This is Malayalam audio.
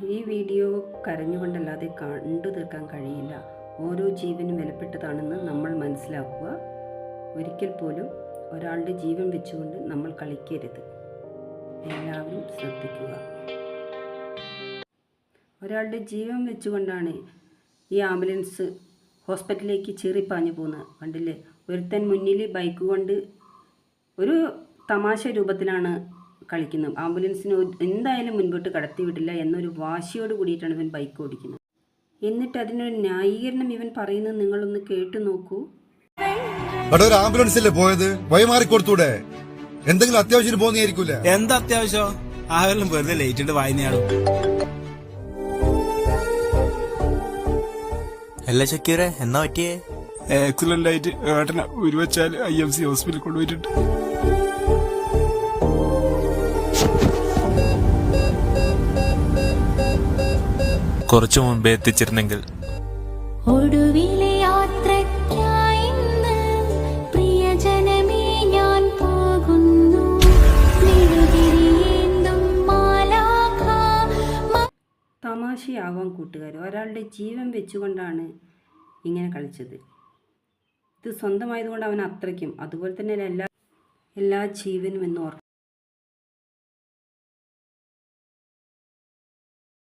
ഈ വീഡിയോ കരഞ്ഞുകൊണ്ടല്ലാതെ കണ്ടു തീർക്കാൻ കഴിയില്ല. ഓരോ ജീവനും വിലപ്പെട്ടതാണെന്ന് നമ്മൾ മനസ്സിലാക്കുക. ഒരിക്കൽ പോലും ഒരാളുടെ ജീവൻ വെച്ചുകൊണ്ട് നമ്മൾ കളിക്കരുത്. എല്ലാവരും ശ്രദ്ധിക്കുക. ഒരാളുടെ ജീവൻ വെച്ചുകൊണ്ടാണ് ഈ ആംബുലൻസ് ഹോസ്പിറ്റലിലേക്ക് ചീറിപ്പാഞ്ഞു പോകുന്നത്. കണ്ടില്ലേ, ഒരുത്തൻ മുന്നിൽ ബൈക്ക് കൊണ്ട് ഒരു തമാശ രൂപത്തിലാണ് കളിക്കുന്നത്. ആംബുലൻസിന് എന്തായാലും മുൻപോട്ട് കടത്തിവിടില്ല എന്നൊരു വാശിയോട് കൂടിയിട്ടാണ് ഇവൻ ബൈക്ക് ഓടിക്കുന്നത്. എന്നിട്ട് അതിനൊരു ന്യായീകരണം ഇവൻ പറയുന്നത് നിങ്ങളൊന്ന് കേട്ടു നോക്കൂ. ഒരു ആംബുലൻസിലെ പോയത് വഴിമാറി കൊടുത്തൂടെ? എന്തെങ്കിലും അത്യാവശ്യം പോകുന്നതായിരിക്കൂല. എന്താ അത്യാവശ്യം? ആരെല്ലാം വെറുതെ ലേറ്റ് ഇട്ട് വായനയാണ്. അല്ല ഷക്കീറെ, എന്നാ പറ്റിയേ? ആക്സിഡന്റ് ആയിട്ട് ഏട്ടനെ ഉരുവച്ചാൽ IMC ഹോസ്പിറ്റലിൽ കൊണ്ടുപോയിട്ടുണ്ട്. കുറച്ചു മുമ്പേ എത്തിച്ചിരുന്നെങ്കിൽ. ഒടുവിലെ യാത്രയ്ക്കായി പ്രിയജനമേ ഞാൻ പോകുന്നു. തമാശയാവാൻ കൂട്ടുകാർ, ഒരാളുടെ ജീവൻ വെച്ചുകൊണ്ടാണ് ഇങ്ങനെ കളിച്ചത്. ഇത് സ്വന്തമായതുകൊണ്ട് അവൻ അത്രയ്ക്കും, അതുപോലെ തന്നെ എല്ലാ ജീവനും എന്ന് ഓർക്കും.